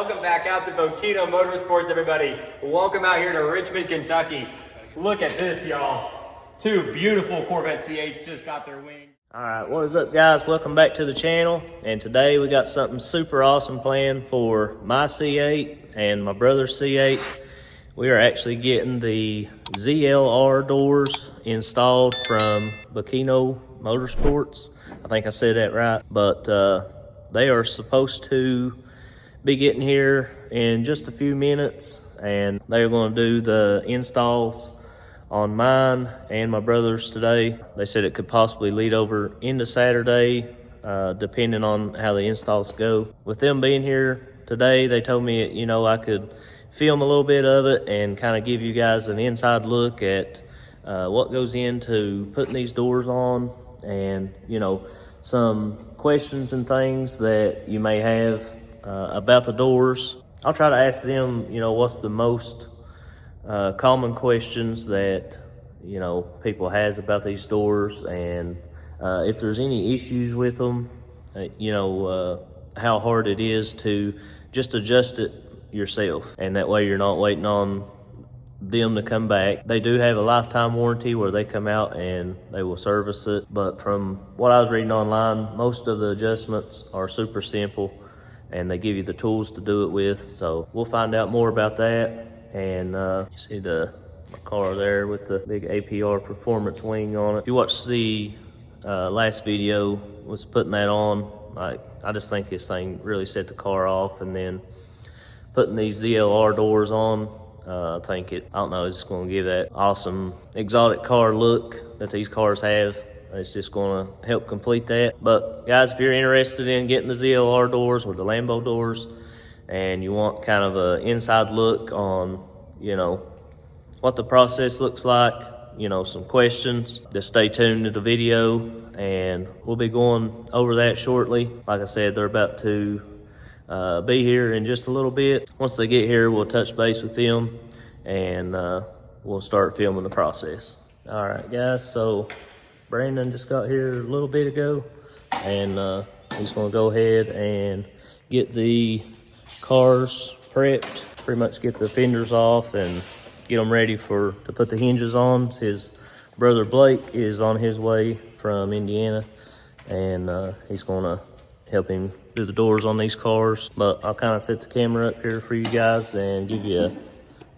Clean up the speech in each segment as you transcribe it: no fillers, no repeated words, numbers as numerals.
welcome back out to Bokeyno Motorsports, everybody. Welcome out here to Richmond, Kentucky. Look at this, y'all. Two beautiful Corvette C8s just got their wings. All right, what is up, guys? Welcome back to the channel. And today we got something super awesome planned for my C8 and my brother's C8. We are actually getting the ZLR doors installed from Bokeyno Motorsports. I think I said that right. But they are supposed to be getting here in just a few minutes, and they're going to do the installs on mine and my brother's today. They said it could possibly lead over into Saturday, depending on how the installs go. With them being here today, they told me, you know, I could film a little bit of it and kind of give you guys an inside look at what goes into putting these doors on, and, you know, some questions and things that you may have about the doors. I'll try to ask them, you know, what's the most common questions that, you know, people has about these doors, and if there's any issues with them, you know, how hard it is to just adjust it yourself, and that way you're not waiting on them to come back. They do have a lifetime warranty where they come out and they will service it, but from what I was reading online, most of the adjustments are super simple and they give you the tools to do it with. So we'll find out more about that. And you see the car there with the big APR performance wing on it. If you watched the last video, was putting that on, like, I just think this thing really set the car off. And then putting these ZLR doors on, I think I don't know, it's going to give that awesome exotic car look that these cars have. It's just going to help complete that. But guys, if you're interested in getting the ZLR doors or the Lambo doors, and you want kind of an inside look on, you know, what the process looks like, you know, some questions, just stay tuned to the video, and we'll be going over that shortly. Like I said, they're about to be here in just a little bit. Once they get here, we'll touch base with them, and we'll start filming the process. All right, guys, so Brandon just got here a little bit ago, and he's going to go ahead and get the cars prepped, pretty much get the fenders off and get them ready to put the hinges on. His brother Blake is on his way from Indiana, and he's going to help him do the doors on these cars. But I'll kind of set the camera up here for you guys and give you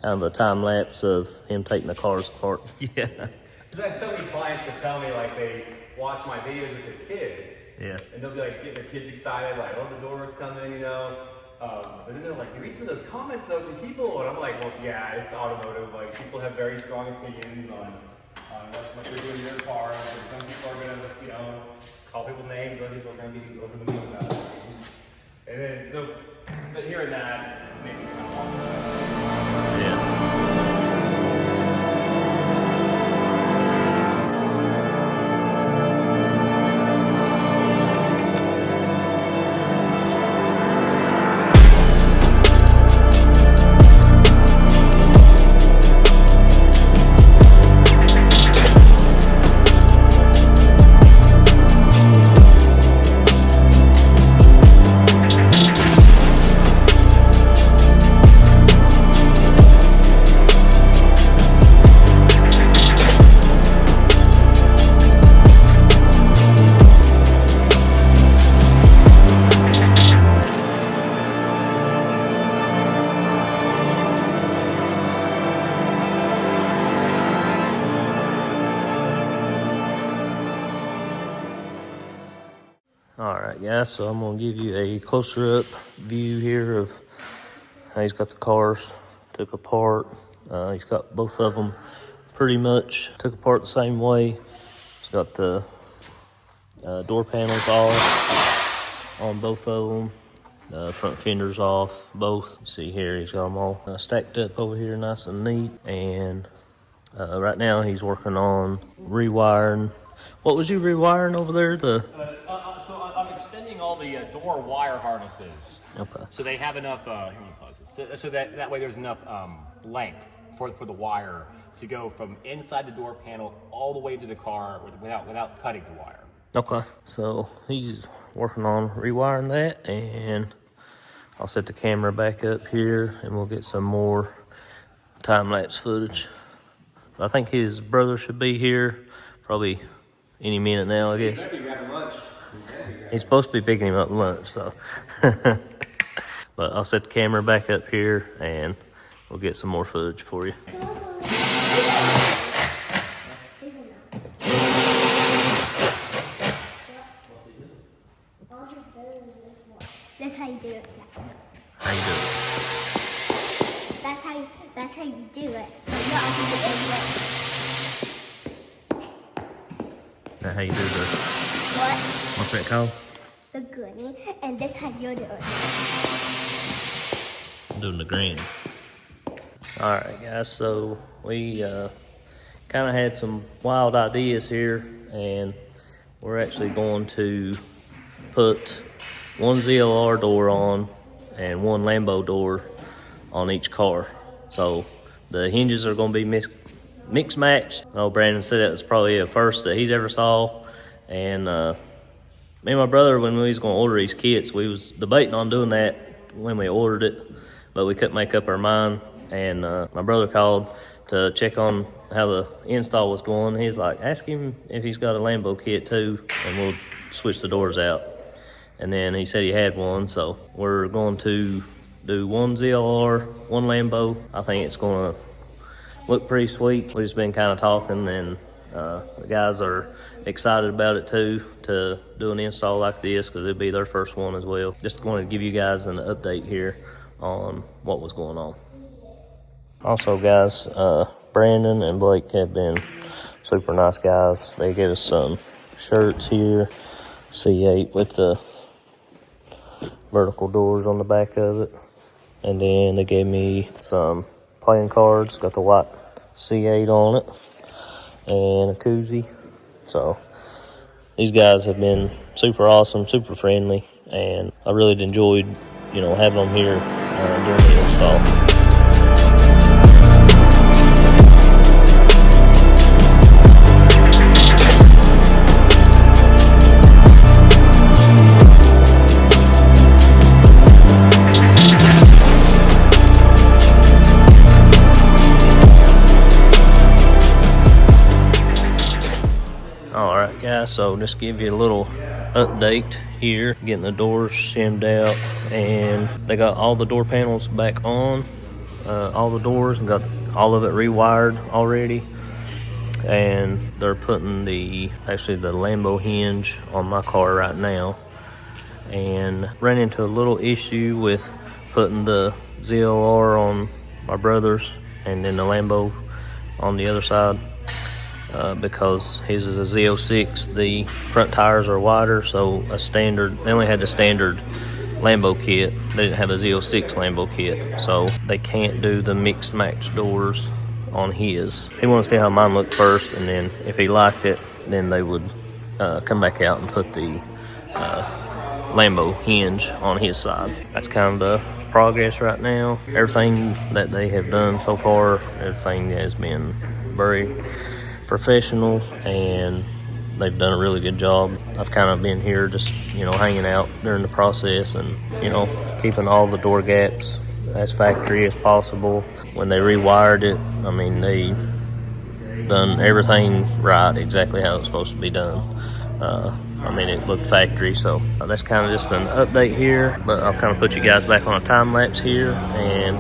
kind of a time lapse of him taking the cars apart. Yeah. Because I have so many clients that tell me, like, they watch my videos with their kids. Yeah. And they'll be like, getting their kids excited, like, oh, the door's coming, you know. But then they're like, you read some of those comments though from people, and I'm like, well, yeah, it's automotive. Like, people have very strong opinions on what they're doing in their cars. And some people are gonna, you know, call people names. Other people are gonna be over the moon about it. And then so, but hearing that made me kind of walk away. Yeah. Alright guys, so I'm going to give you a closer up view here of how he's got the cars took apart. He's got both of them pretty much took apart the same way. He's got the door panels off on both of them. The front fenders off both. You see here, he's got them all stacked up over here nice and neat. And right now he's working on rewiring. What was you rewiring over there? So I'm extending all the door wire harnesses. Okay. So they have enough, so that way there's enough length for the wire to go from inside the door panel all the way to the car without cutting the wire. Okay. So he's working on rewiring that, and I'll set the camera back up here and we'll get some more time-lapse footage. I think his brother should be here probably any minute now, I guess. He's supposed to be picking him up lunch, so. But I'll set the camera back up here and we'll get some more footage for you. That's how you do it. How you do it? That's how you do it. That how you do the, What? what's that called? The gurney. And that's how you do it. I'm doing the green. All right, guys, so we kind of had some wild ideas here, and we're actually going to put one ZLR door on and one Lambo door on each car. So the hinges are going to be mix matched. Oh, Brandon said that was probably a first that he's ever saw. And me and my brother, when we was going to order these kits, we was debating on doing that when we ordered it, but we couldn't make up our mind. And my brother called to check on how the install was going. He's like, ask him if he's got a Lambo kit too, and we'll switch the doors out. And then he said he had one, so we're going to do one ZLR, one Lambo. I think it's going to look pretty sweet. We've just been kind of talking, and the guys are excited about it too, to do an install like this, because it'll be their first one as well. Just going to give you guys an update here on what was going on. Also, guys, Brandon and Blake have been super nice guys. They gave us some shirts here, C8 with the vertical doors on the back of it. And then they gave me some playing cards, got the white C8 on it, and a koozie. So these guys have been super awesome, super friendly, and I really enjoyed, having them here during the install. Alright guys, so just give you a little update here, getting the doors shimmed out, and they got all the door panels back on, all the doors, and got all of it rewired already. And they're putting the Lambo hinge on my car right now, and ran into a little issue with putting the ZLR on my brother's and then the Lambo on the other side. Because his is a Z06, the front tires are wider, so they only had the standard Lambo kit. They didn't have a Z06 Lambo kit, so they can't do the mixed match doors on his. He wanted to see how mine looked first, and then if he liked it, then they would come back out and put the Lambo hinge on his side. That's kind of the progress right now. Everything that they have done so far, everything has been very professional, and they've done a really good job. I've kind of been here just hanging out during the process, and keeping all the door gaps as factory as possible. When they rewired it, I mean, they done everything right, exactly how it's supposed to be done. I mean, it looked factory, so that's kind of just an update here, but I'll kind of put you guys back on a time lapse here, and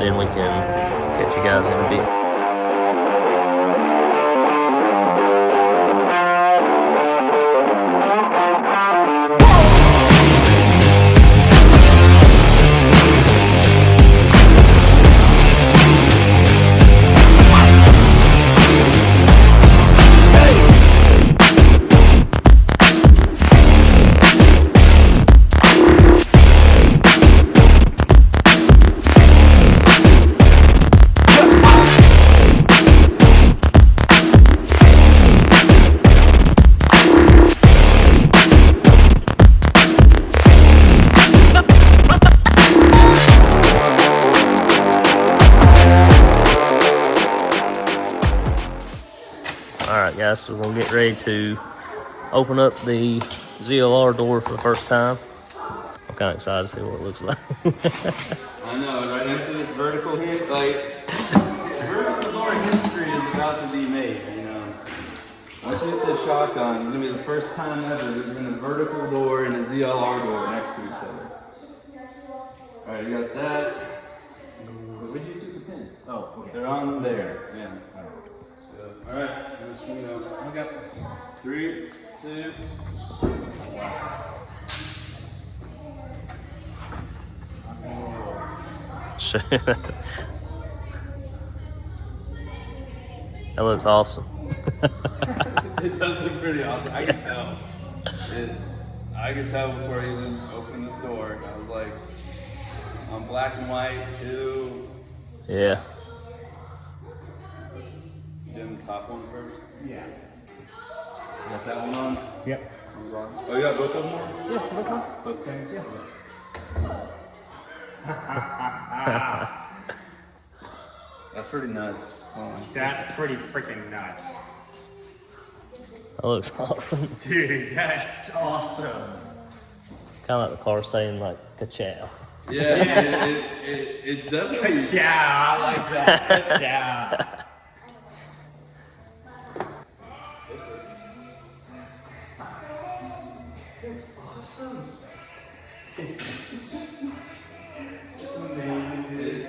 then we can catch you guys in a bit. Alright guys, so we're going to get ready to open up the ZLR door for the first time. I'll kind of excited to see what it looks like. I know, right next to this vertical hinge, like, vertical door history is about to be made, you know. Once we get this shotgun, it's gonna be the first time ever there's been a vertical door and a ZLR door next to each other. Alright, you got that. Where'd you do the pins? Oh, okay. They're on there. Yeah. Alright, let's swing it up. Okay. 3, 2. That looks awesome. It does look pretty awesome. I can tell. I could tell before I even opened this door. I was like, on black and white too. Yeah. Doing the top one first? Yeah. Got that one on? Yep. Oh, you got both of them on? Yeah, look on. Both things? Yeah. That's pretty nuts. Hold on. That's pretty freaking nuts. That looks awesome. Dude, that's awesome. Kind of like the car saying like ka-chow. Yeah, it's definitely. Chow, I like that. Chow. That's awesome. That's amazing, dude.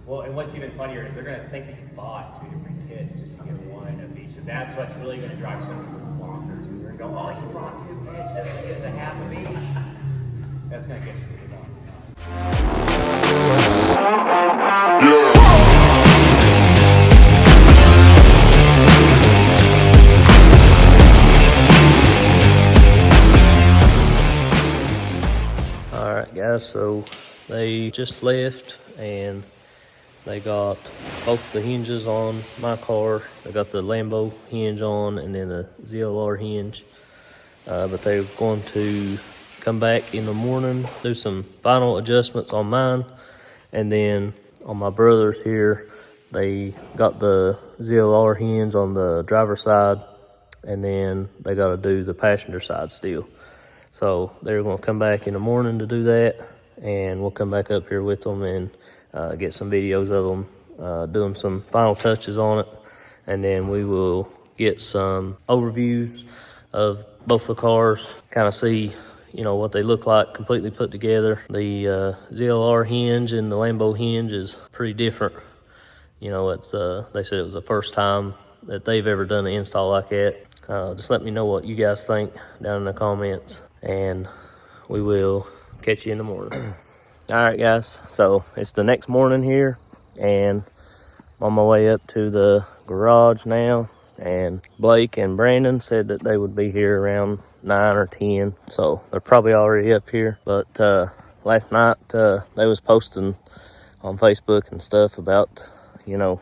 Well, and what's even funnier is they're going to think that you bought 2 different kits just to get one of each. So that's what's really going to drive some people bonkers. Because they're going to go, oh, you brought 2 kits just to get us a half of each. That's going to get some people bonkers. Alright guys, so they just left and they got both the hinges on my car. They got the Lambo hinge on and then a ZLR hinge. But they're going to come back in the morning, do some final adjustments on mine. And then on my brother's here, they got the ZLR hinge on the driver's side. And then they got to do the passenger side still. So they're going to come back in the morning to do that, and we'll come back up here with them and get some videos of them doing some final touches on it, and then we will get some overviews of both the cars, kind of see, you know, what they look like completely put together. The ZLR hinge and the Lambo hinge is pretty different. You know, it's they said it was the first time that they've ever done an install like that. Just let me know what you guys think down in the comments, and we will catch you in the morning. All right, guys, so it's the next morning here, and I'm on my way up to the garage now, and Blake and Brandon said that they would be here around 9 or 10, so they're probably already up here. But last night they was posting on Facebook and stuff about, you know,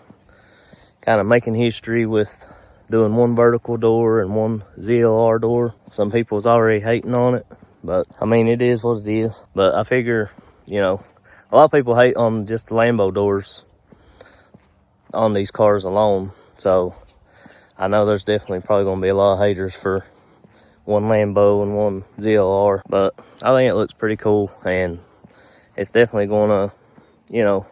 kind of making history with doing one vertical door and one ZLR door. Some people was already hating on it, but I mean, it is what it is. But I figure, you know, a lot of people hate on just the Lambo doors on these cars alone. So I know there's definitely probably going to be a lot of haters for one Lambo and one ZLR, but I think it looks pretty cool, and it's definitely going to, you know,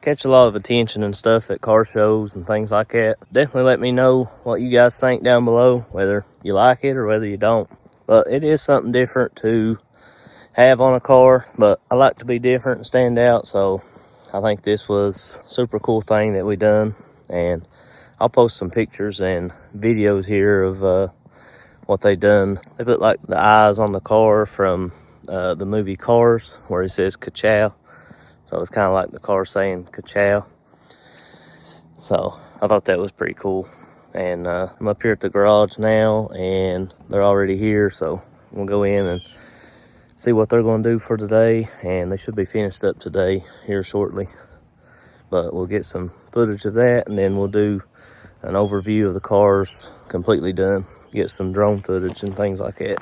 catch a lot of attention and stuff at car shows and things like that. Definitely let me know what you guys think down below, whether you like it or whether you don't. But it is something different to have on a car, but I like to be different and stand out, so I think this was a super cool thing that we done, and I'll post some pictures and videos here of what they done. They put like the eyes on the car from the movie Cars, where it says ka-chow. So it's kind of like the car saying ka-chow. So I thought that was pretty cool. And I'm up here at the garage now, and they're already here. So we'll go in and see what they're going to do for today. And they should be finished up today here shortly. But we'll get some footage of that, and then we'll do an overview of the cars completely done. Get some drone footage and things like that.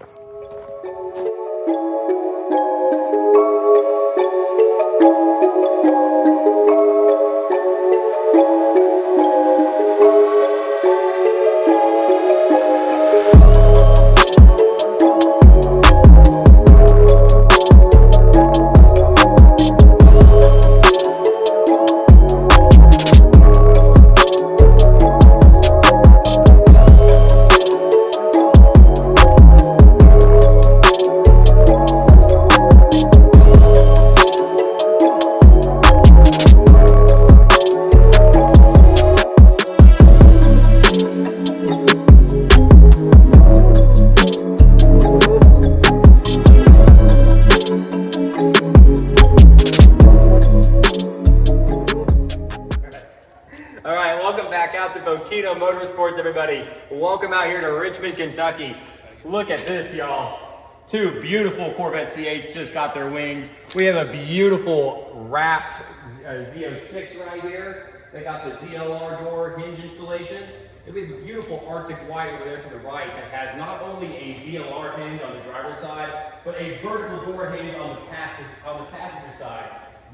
Bokeyno Motorsports, everybody. Welcome out here to Richmond, Kentucky. Look at this, y'all. Two beautiful Corvette C8s just got their wings. We have a beautiful wrapped Z06 right here. They got the ZLR door hinge installation. And we have a beautiful Arctic white over there to the right that has not only a ZLR hinge on the driver's side, but a vertical door hinge on the passenger side.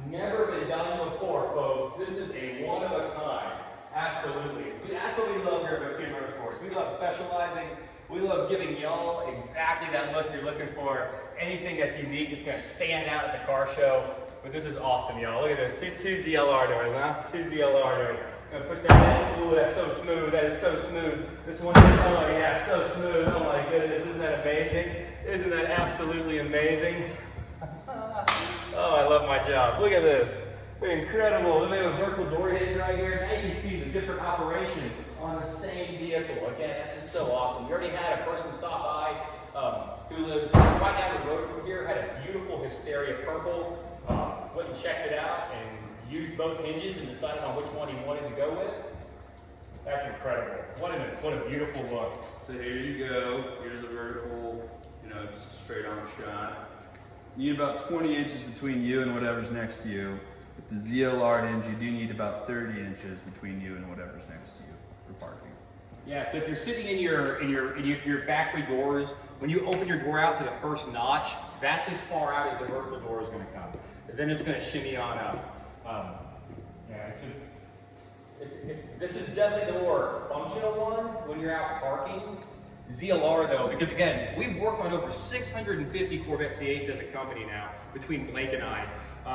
Never been done before, folks. This is a one of a kind. Absolutely. That's what we love here at Bokeyno Motorsports. We love specializing. We love giving y'all exactly that look you're looking for. Anything that's unique, it's gonna stand out at the car show. But this is awesome, y'all. Look at this, two ZLR doors, huh? Two ZLR doors. Gonna push that in. Ooh, that's so smooth. That is so smooth. This one, oh yeah, so smooth. Oh my goodness, isn't that amazing? Isn't that absolutely amazing? Oh, I love my job. Look at this. Incredible. We have a vertical door hinge right here. Now you can see the different operation on the same vehicle. Again, this is so awesome. We already had a person stop by who lives right down the road from here, had a beautiful Hysteria purple, went and checked it out and used both hinges and decided on which one he wanted to go with. That's incredible. What a beautiful look. So here you go. Here's a vertical, just straight on shot. You need about 20 inches between you and whatever's next to you. With the ZLR hinge, you do need about 30 inches between you and whatever's next to you for parking. Yeah, so if you're sitting in your factory doors, when you open your door out to the first notch, that's as far out as the vertical door is going to come. And then it's going to shimmy on up. This is definitely the more functional one when you're out parking. ZLR though, because again, we've worked on over 650 Corvette C8s as a company now, between Blake and I.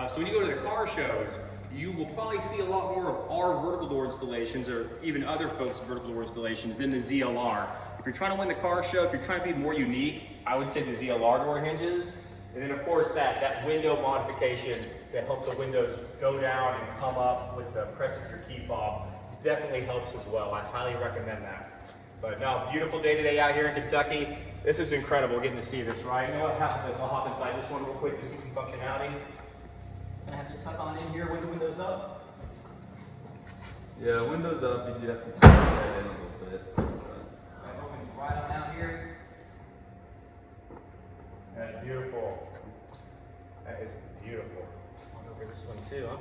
So when you go to the car shows, you will probably see a lot more of our vertical door installations, or even other folks' vertical door installations, than the ZLR. If you're trying to win the car show, if you're trying to be more unique, I would say the ZLR door hinges. And then of course that window modification that helps the windows go down and come up with the press of your key fob definitely helps as well. I highly recommend that. But no, beautiful day today out here in Kentucky. This is incredible getting to see this, right? You know what, half of this, I'll hop inside this one real quick to see some functionality. I have to tuck on in here with the windows up. Yeah, windows up, you do have to tuck that in a little bit. That opens right on out here. That's beautiful. That is beautiful. I'll go over this one too, huh?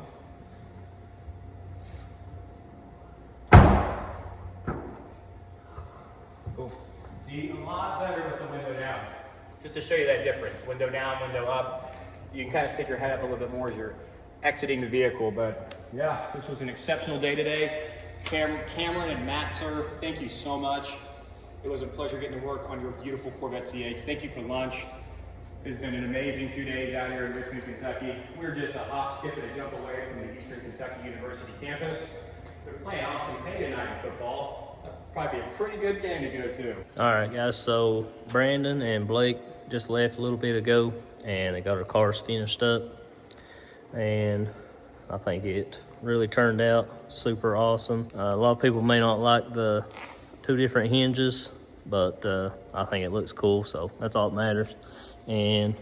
Cool. See, a lot better with the window down. Just to show you that difference, window down, window up. You can kind of stick your head up a little bit more as you're exiting the vehicle, but yeah, this was an exceptional day today. Cameron and Matt, sir, thank you so much. It was a pleasure getting to work on your beautiful Corvette C8s. Thank you for lunch. It's been an amazing 2 days out here in Richmond, Kentucky. We're just a hop, skip, and a jump away from the Eastern Kentucky University campus. They're playing Austin Pay tonight in football. That'll probably be a pretty good game to go to. All right, guys, so Brandon and Blake just left a little bit ago, and they got our cars finished up, and I think it really turned out super awesome. A lot of people may not like the two different hinges, but I think it looks cool, so that's all that matters. And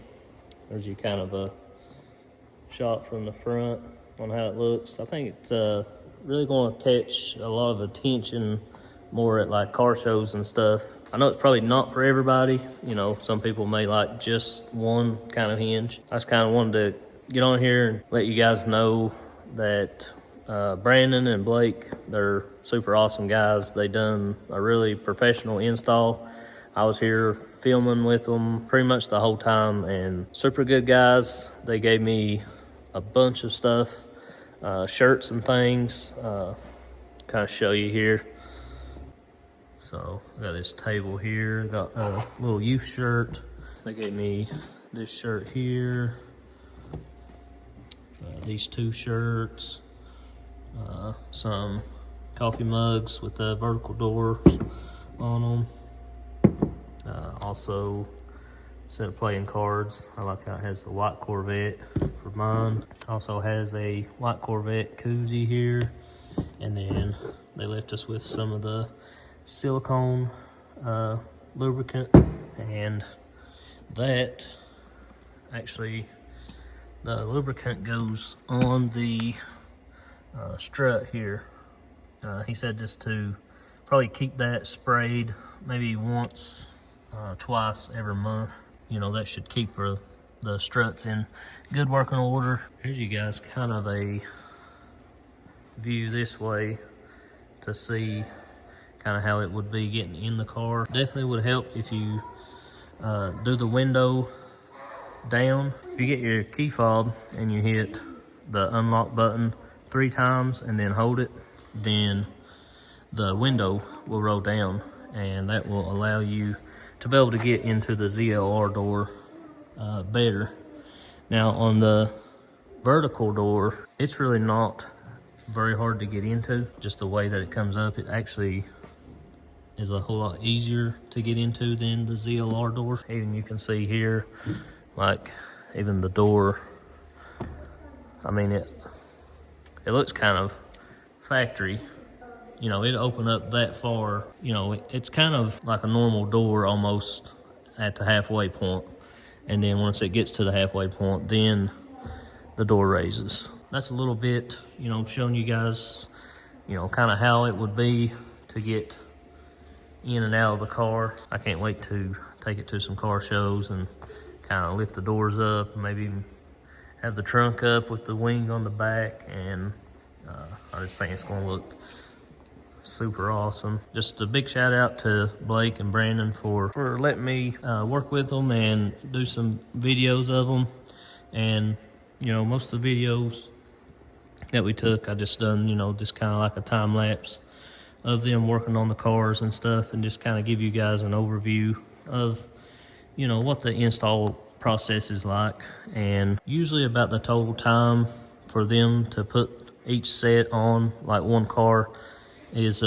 there's you kind of a shot from the front on how it looks. I think it's really going to catch a lot of attention more at like car shows and stuff. I know it's probably not for everybody. Some people may like just one kind of hinge. I just kind of wanted to get on here and let you guys know that Brandon and Blake, they're super awesome guys. They done a really professional install. I was here filming with them pretty much the whole time, and super good guys. They gave me a bunch of stuff, shirts and things. Kind of show you here. So I got this table here, got a little youth shirt. They gave me this shirt here, these two shirts, some coffee mugs with the vertical doors on them. Also, instead of playing cards, I like how it has the white Corvette for mine. Also has a white Corvette koozie here, and then they left us with some of the silicone lubricant, and that actually, the lubricant goes on the strut here. He said just to probably keep that sprayed maybe once, twice every month. You know, that should keep the struts in good working order. Here's you guys kind of a view this way to see kind of how it would be getting in the car. Definitely would help if you do the window down. If you get your key fob and you hit the unlock button 3 times and then hold it, then the window will roll down, and that will allow you to be able to get into the ZLR door better. Now on the vertical door, it's really not very hard to get into. Just the way that it comes up, it actually is a whole lot easier to get into than the ZLR door. Even you can see here, like even the door, I mean, it looks kind of factory. You know, it opened up that far. You know, it's kind of like a normal door almost at the halfway point. And then once it gets to the halfway point, then the door raises. That's a little bit, you know, showing you guys, you know, kind of how it would be to get in and out of the car. I can't wait to take it to some car shows and kind of lift the doors up, and maybe even have the trunk up with the wing on the back. And I just think it's going to look super awesome. Just a big shout out to Blake and Brandon for letting me work with them and do some videos of them. And you know, most of the videos that we took, I just done, you know, just kind of like a time lapse of them working on the cars and stuff, and just kind of give you guys an overview of, you know, what the install process is like. And usually about the total time for them to put each set on like one car is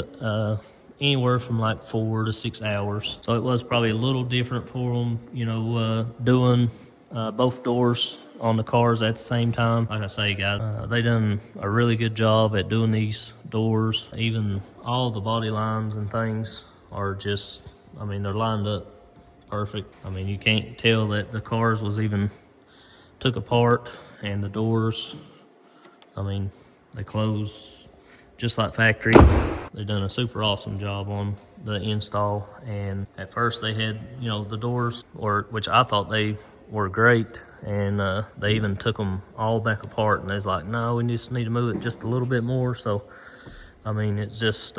anywhere from like 4 to 6 hours. So it was probably a little different for them, you know, doing both doors on the cars at the same time. Like I say, guys, they done a really good job at doing these doors. Even all the body lines and things are just, I mean, they're lined up perfect. I mean, you can't tell that the cars was even took apart, and the doors, I mean, they close just like factory. They've done a super awesome job on the install. And at first they had, you know, the doors, which I thought they were great, and they even took them all back apart, and they was like, no, we just need to move it just a little bit more. So I mean, it's just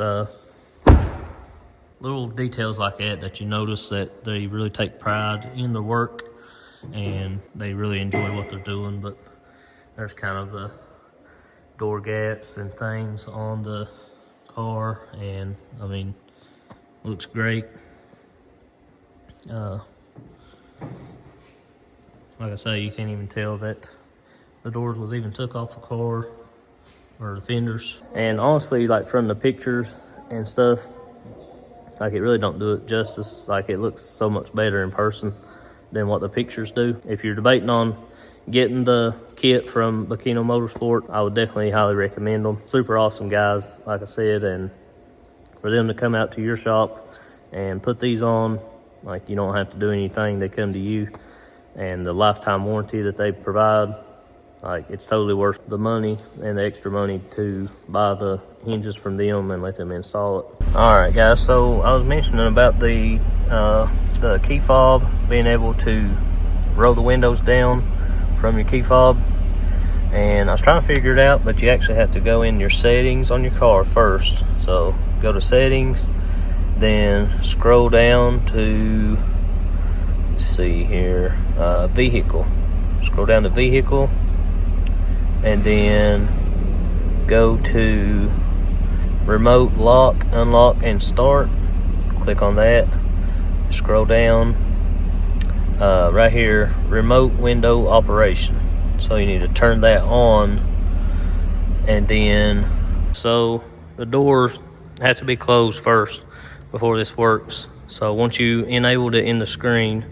little details like that you notice that they really take pride in the work, and they really enjoy what they're doing. But there's kind of the door gaps and things on the car, and I mean, looks great. Like I say, you can't even tell that the doors was even took off the car, or the fenders. And honestly, like from the pictures and stuff, like it really don't do it justice. Like it looks so much better in person than what the pictures do. If you're debating on getting the kit from Bokeyno Motorsport, I would definitely highly recommend them. Super awesome guys, like I said, and for them to come out to your shop and put these on, like you don't have to do anything. They come to you, and the lifetime warranty that they provide, like it's totally worth the money and the extra money to buy the hinges from them and let them install it. All right, guys, so I was mentioning about the key fob, being able to roll the windows down from your key fob. And I was trying to figure it out, but you actually have to go in your settings on your car first. So go to settings, then scroll down to, let's see here, vehicle. Scroll down to vehicle, and then go to remote lock, unlock, and start. Click on that. Scroll down. Right here, remote window operation. So you need to turn that on, and then, so the doors have to be closed first before this works. So once you enabled it in the screen,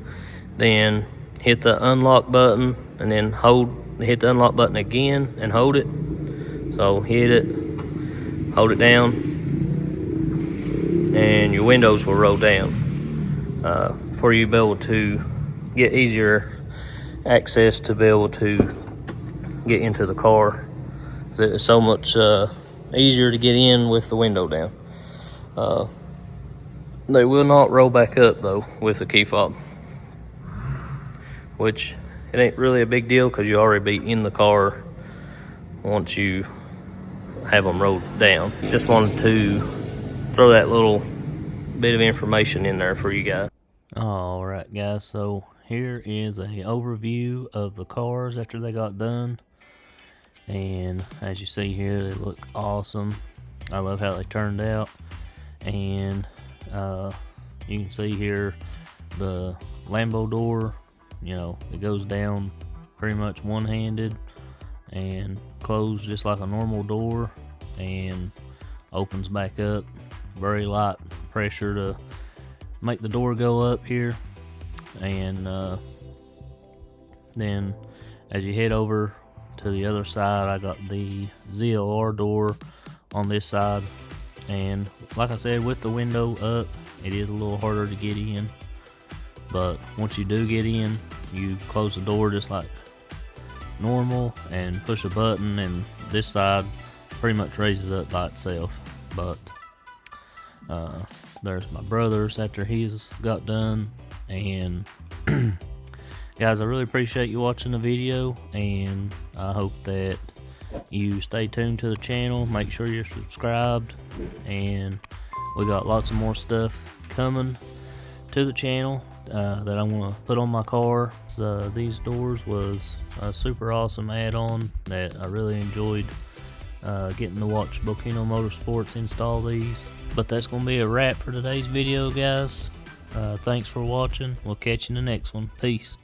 then hit the unlock button, and then hit the unlock button again and hold it. So hit it, hold it down, and your windows will roll down for you to be able to get easier access to be able to get into the car. It's so much easier to get in with the window down. They will not roll back up though with a key fob, which it ain't really a big deal because you already be in the car once you have them rolled down. Just wanted to throw that little bit of information in there for you guys. All right, guys, so here is a overview of the cars after they got done, and as you see here, they look awesome. I love how they turned out, and you can see here the Lambo door, you know, it goes down pretty much one-handed and closed just like a normal door and opens back up. Very light pressure to make the door go up here, and then as you head over to the other side, I got the ZLR door on this side, and like I said, with the window up, it is a little harder to get in, but once you do get in, you close the door just like normal and push a button, and this side pretty much raises up by itself. But there's my brother's after he's got done, and guys, I really appreciate you watching the video, and I hope that you stay tuned to the channel. Make sure you're subscribed, and we got lots of more stuff coming to the channel that I'm going to put on my car. So, these doors was a super awesome add-on that I really enjoyed getting to watch Bokeyno Motorsports install these. But that's going to be a wrap for today's video, guys. Thanks for watching. We'll catch you in the next one. Peace.